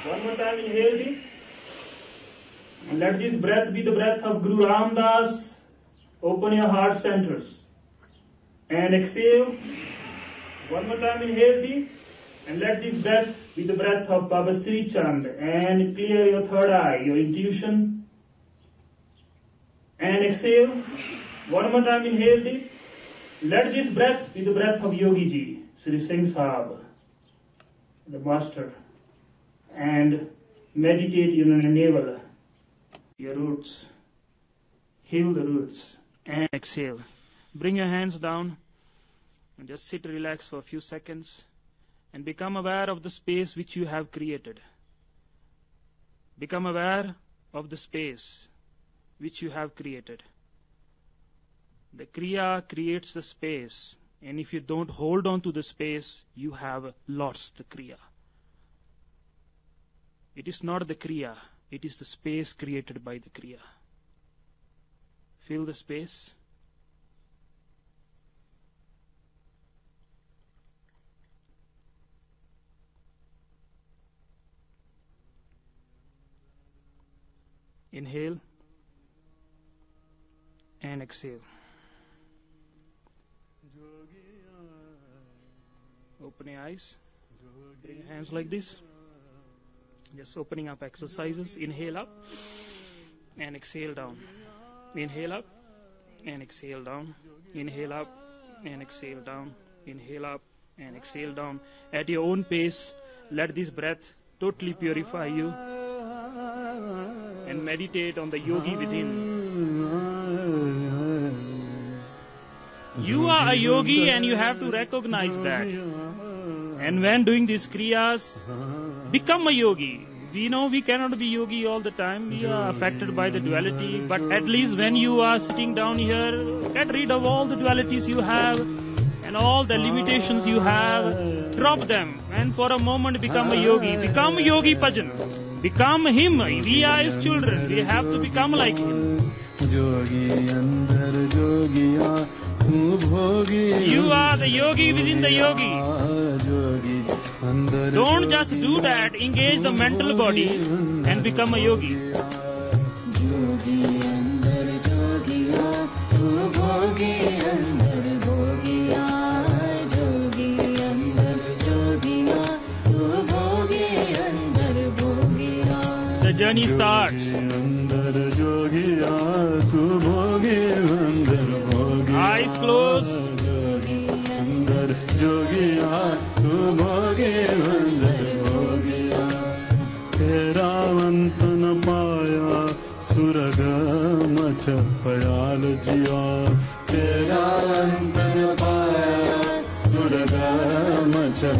One more time, inhale deep. And let this breath be the breath of Guru Ramdas. Open your heart centers. And exhale. One more time, inhale deep. And let this breath be the breath of Baba Sri Chand. And clear your third eye, your intuition. And exhale. One more time, inhale deep. Let this breath be the breath of Yogi Ji, Sri Singh Sahab, the master. And meditate in your navel, your roots. Heal the roots. And exhale. Bring your hands down and just sit relaxed for a few seconds and become aware of the space which you have created. Become aware of the space which you have created. The Kriya creates the space, and if you don't hold on to the space, you have lost the Kriya. It is not the Kriya, it is the space created by the Kriya. Feel the space. Inhale and exhale. Open your eyes. Bring your hands like this. Just opening up exercises. Inhale up and exhale down. Inhale up and exhale down. Inhale up and exhale down. Inhale up and exhale down. At your own pace, let this breath totally purify you. And meditate on the yogi within. You are a yogi and you have to recognize that. And when doing these kriyas, become a yogi. We know we cannot be yogi all the time. We are affected by the duality. But at least when you are sitting down here, get rid of all the dualities you have and all the limitations you have. Drop them and for a moment become a yogi. Become Yogi Bhajan. Become him. We are his children. We have to become like him. You are the yogi within the yogi. Don't just do that. Engage the mental body and become a yogi. The journey starts. Eyes closed.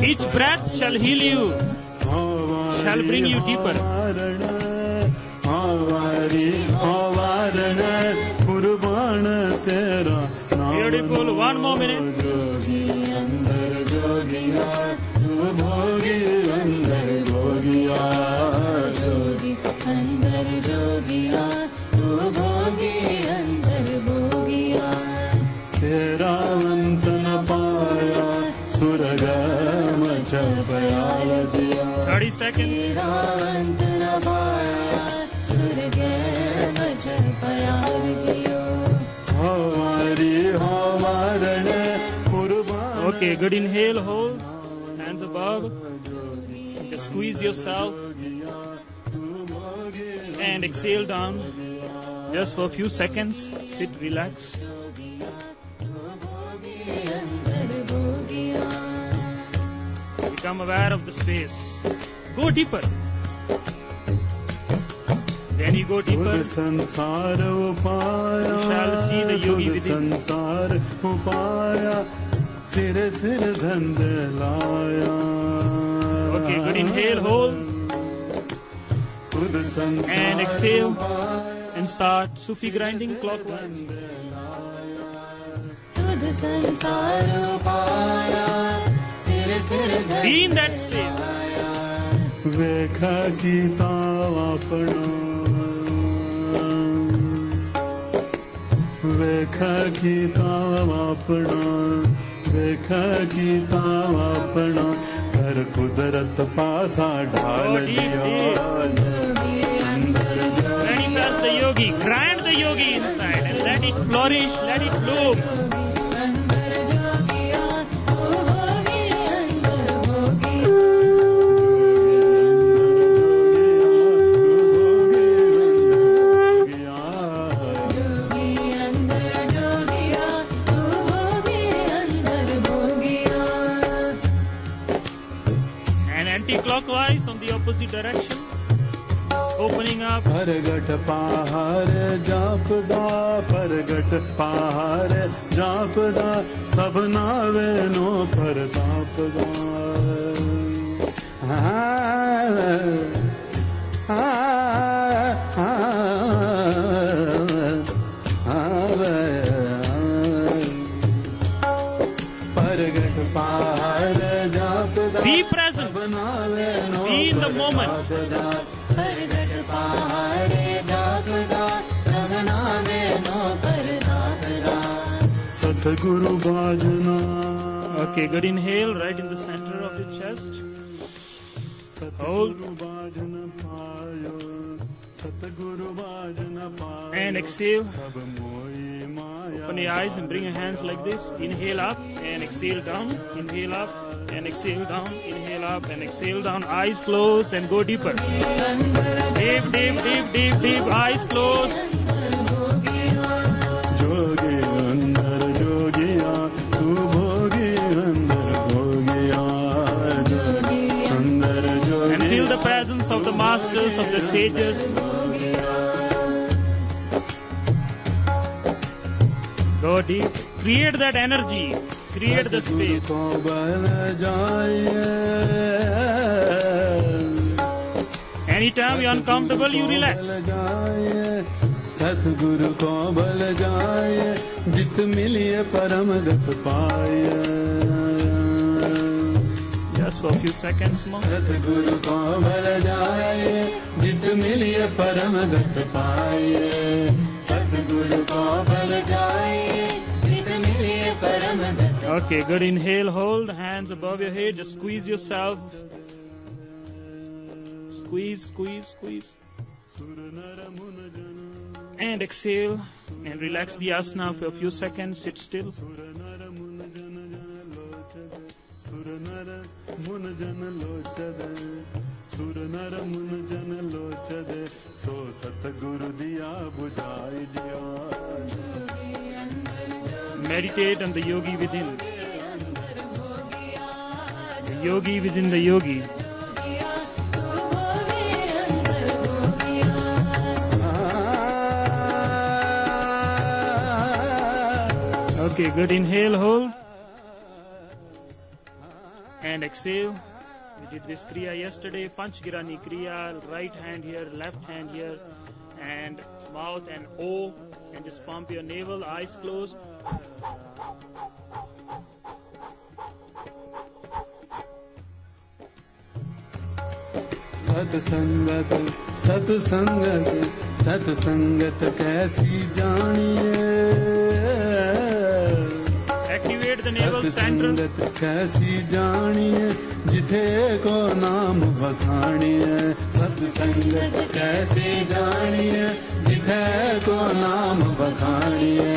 Each breath shall heal you, shall bring you deeper. Beautiful. One more minute. Thirty seconds. Okay, good. Inhale, hold, hands above, just squeeze yourself, and exhale down, just for a few seconds, sit, relax. Become aware of the space. Go deeper. When you go deeper, you shall see the yogi within. Okay, good. Inhale, hold, and exhale, and start Sufi grinding clockwise. Be in that space. अंदर कुदरत पासा ढाल दिया Manifest the yogi, grant the yogi inside and let it flourish, let it bloom. And anti-clockwise on the opposite direction. Opening up. परगट पहाड़ जापदा परगट पहाड़ जापदा सब नावे no परतापदा परगट पहाड़ जापदा Be present. Be in the moment. Satguru Bhajana. Okay, good inhale right in the center of your chest. Hold. And exhale. Open your eyes and bring your hands like this. Inhale up and exhale down. Inhale up and exhale down. Inhale up and exhale down. Eyes closed and go deeper. Deep, deep, deep, deep, deep. Eyes closed. Yogi andar yogiya, tu bhogi andar bhogiya. Andar yogiya. And feel the presence of the masters, of the sages. Go deep. Create that energy. Create the space. Anytime you're uncomfortable, you relax. Satguru ko bal jaaye, jit miliye param gat paaye. Just for a few seconds more. Satguru ko bal jaaye, jit miliye param gat paaye. Satguru ko bal jaaye, jit miliye param gat. Okay, good. Inhale, hold, hands above your head. Just squeeze yourself. Squeeze, squeeze, squeeze. And exhale and relax the asana for a few seconds. Sit still. Meditate on the yogi within. The yogi within the yogi. Okay, good. Inhale, hold. And exhale. We did this Kriya yesterday. Panchgirani Kriya. Right hand here, left hand here. And mouth and O. And just pump your navel, eyes closed. सत्संगत सत्संगत सत्संगत कैसी जानिए. Activate the navel center. सत्संगत कैसी जानिए जिथे को नाम बखानिए. सत्संगत कैसी जानिए जिथे को नाम बखानिए.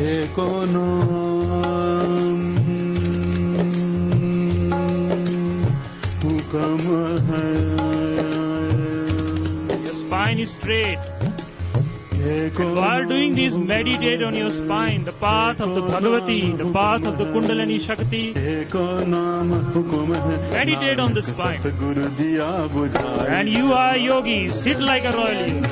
एको नाम हुक्म है. Your spine is straight. And while doing this, meditate on your spine, the path of the Bhagavati, the path of the Kundalini Shakti. Meditate on the spine. And you are a yogi. Sit like a royal yogi.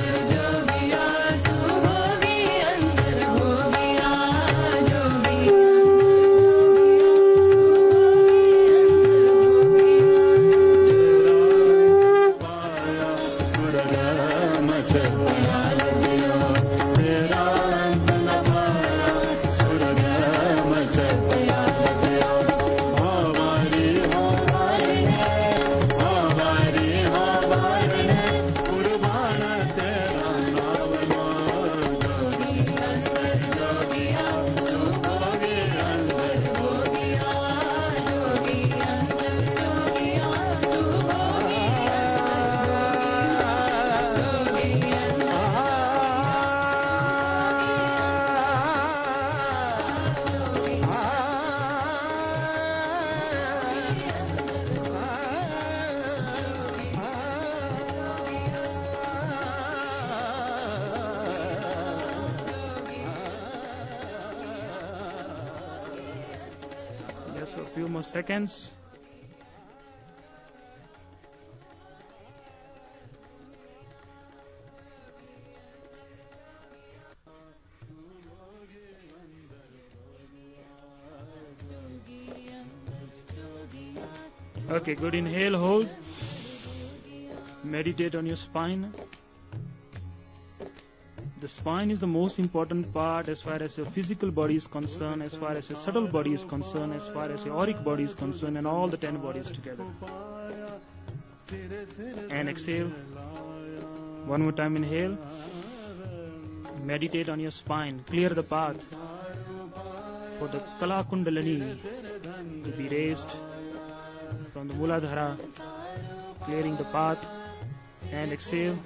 more seconds. Okay, good. Inhale, hold. Meditate on your spine. The spine is the most important part as far as your physical body is concerned, as far as your subtle body is concerned, as far as your auric body is concerned, and all the 10 bodies together. And exhale. One more time, inhale. Meditate on your spine. Clear the path for the Kala Kundalini to be raised from the Muladhara, clearing the path. And exhale.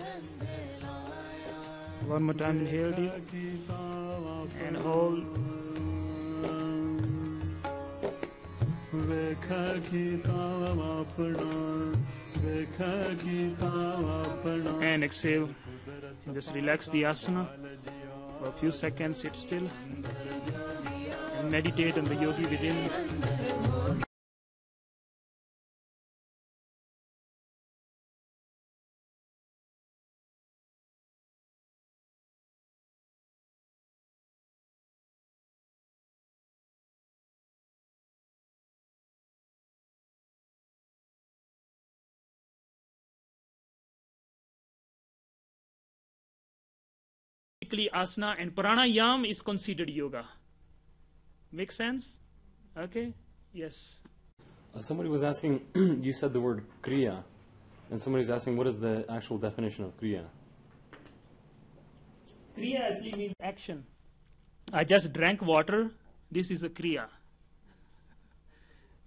One more time, inhale deep and hold. And exhale. Just relax the asana for a few seconds, sit still and meditate on the yogi within. Asana and pranayam is considered yoga. Make sense? Okay? Yes. Somebody was asking, you said the word kriya, and somebody was asking what is the actual definition of kriya? Kriya actually means action. I just drank water. This is a kriya.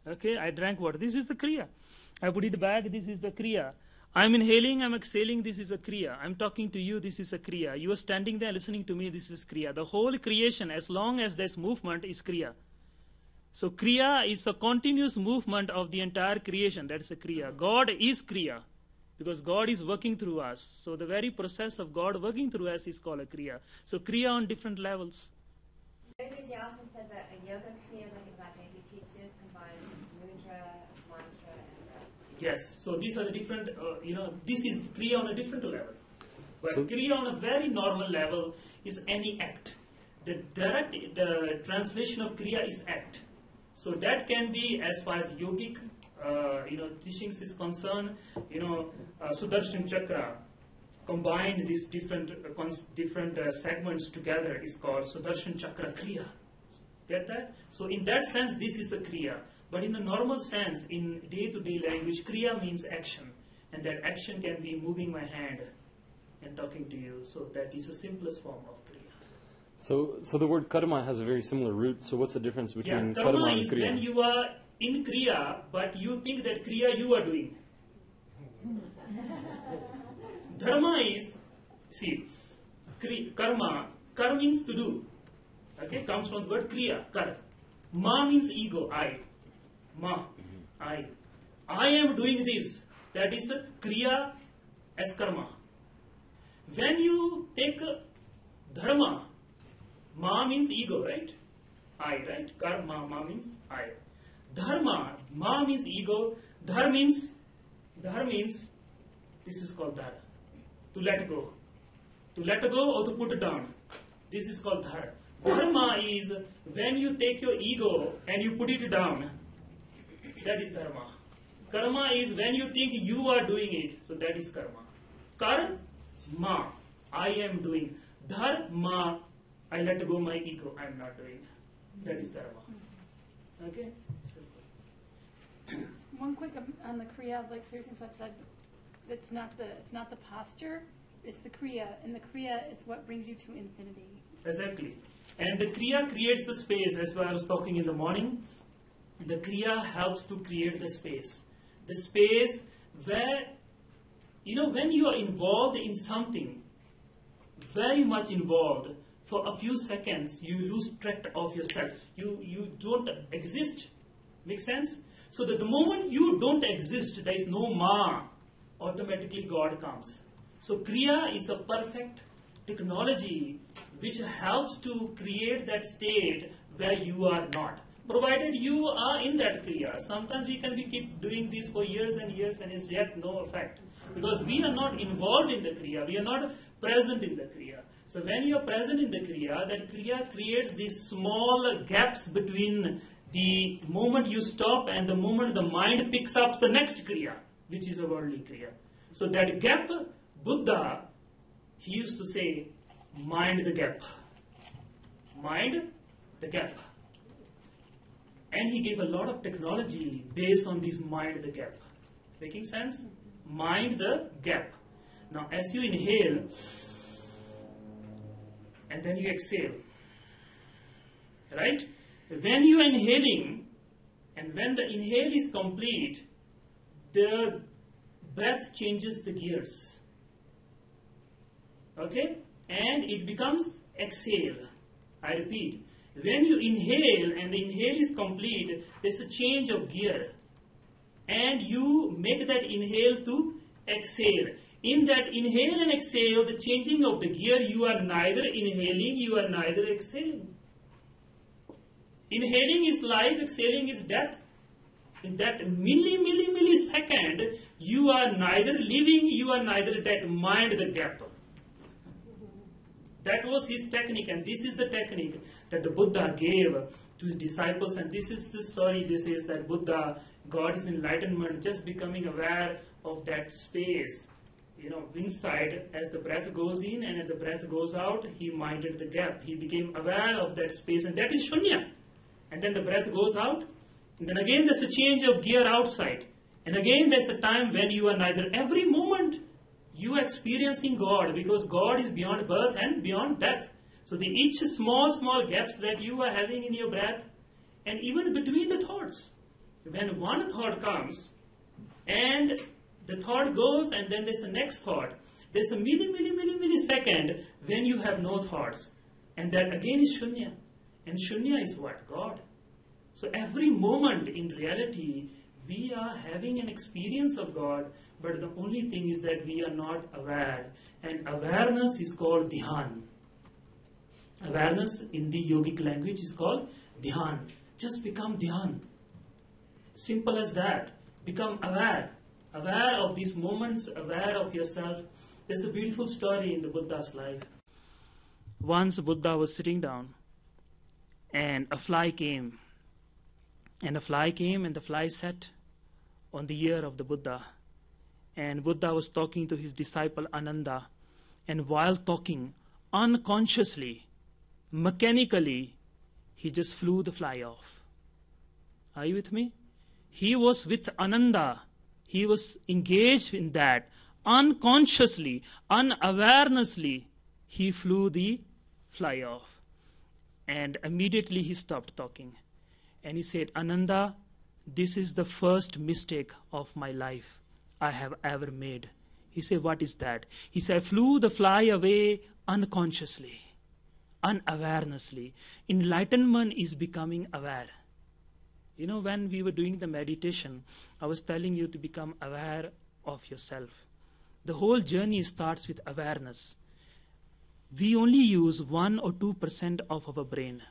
Okay, I drank water. This is the kriya. I put it back. This is the kriya. I'm inhaling, I'm exhaling, this is a kriya. I'm talking to you, this is a kriya. You are standing there listening to me, this is kriya. The whole creation, as long as there's movement, is kriya. So kriya is a continuous movement of the entire creation. That's a kriya. God is kriya, because God is working through us. So the very process of God working through us is called a kriya. So kriya on different levels. Yogi also said that a yoga kriya that he teaches combines mudra, mantra, and breath. Yes, so these are the different, this is kriya on a different level. But So- kriya on a very normal level is any act. The translation of kriya is act. So that can be as far as yogic, teachings is concerned, Sudarshan Chakra, combine these different segments together is called Sudarshan Chakra Kriya. Get that? So in that sense, this is a kriya. But in the normal sense, in day-to-day language, kriya means action. And that action can be moving my hand and talking to you. So that is the simplest form of kriya. So the word karma has a very similar root. So what's the difference between karma Karma and is kriya? when you are in kriya, but you think that kriya you are doing. Dharma is, karma means to do. Okay, comes from the word kriya, kar. Ma means ego, I. Ma, I. I am doing this. That is a kriya as karma. When you take dharma, ma means ego, right? I, right? Karma, ma means I. Dharma, ma means ego. Dhar means, this is called dhar. To let go. To let go or to put it down. This is called dhar. Dharma is when you take your ego and you put it down. That is dharma. Karma is when you think you are doing it. So that is karma. Karma, I am doing. Dharma, I let go my ego. I am not doing. That is dharma. Okay? Simple. One quick on the kriya, like Sir Singh said, it's not the posture, it's the kriya, and the kriya is what brings you to infinity. Exactly. And the kriya creates the space, as I was talking in the morning. The kriya helps to create the space. The space where, when you are involved in something, very much involved, for a few seconds, you lose track of yourself. You don't exist. Make sense? So that the moment you don't exist, there is no ma, automatically God comes. So kriya is a perfect technology which helps to create that state where you are not. provided you are in that Kriya. Sometimes we can be keep doing this for years and years and it's yet no effect. Because we are not involved in the Kriya, we are not present in the Kriya. So when you are present in the Kriya, that Kriya creates these small gaps between the moment you stop and the moment the mind picks up the next Kriya, which is a worldly Kriya. So that gap, Buddha, he used to say, mind the gap. Mind the gap. And he gave a lot of technology based on this mind the gap. Making sense? Mind the gap. Now as you inhale, and then you exhale. Right? When you are inhaling, and when the inhale is complete, the breath changes the gears. Okay? And it becomes exhale. I repeat. When you inhale and the inhale is complete, there's a change of gear. And you make that inhale to exhale. In that inhale and exhale, the changing of the gear, you are neither inhaling, you are neither exhaling. Inhaling is life, exhaling is death. In that millisecond, you are neither living, you are neither dead. Mind the gap. That was his technique, and this is the technique that the Buddha gave to his disciples. And this is the story. This is that Buddha got his enlightenment just becoming aware of that space. Inside, as the breath goes in and as the breath goes out, he minded the gap. He became aware of that space, and that is shunya. And then the breath goes out, and then again there's a change of gear outside. And again there's a time when you are neither. Every moment you are experiencing God, because God is beyond birth and beyond death. So each small gaps that you are having in your breath, and even between the thoughts. When one thought comes, and the thought goes, and then there's a next thought. There's a millisecond when you have no thoughts. And that again is shunya. And shunya is what? God. So every moment in reality, we are having an experience of God, but the only thing is that we are not aware. And awareness is called dhyan. Awareness in the yogic language is called dhyan. Just become dhyan. Simple as that. Become aware. Aware of these moments, aware of yourself. There's a beautiful story in the Buddha's life. Once Buddha was sitting down, and a fly came. And the fly sat on the ear of the Buddha. And Buddha was talking to his disciple Ananda. And while talking, unconsciously, mechanically, he just flew the fly off. Are you with me? He was with Ananda. He was engaged in that. Unconsciously, unawarenessly, he flew the fly off. And immediately he stopped talking. And he said, Ananda, this is the first mistake of my life I have ever made. He said, what is that? He said, I flew the fly away unconsciously, unawarenessly. Enlightenment is becoming aware. When we were doing the meditation, I was telling you to become aware of yourself. The whole journey starts with awareness. We only use 1 or 2% of our brain.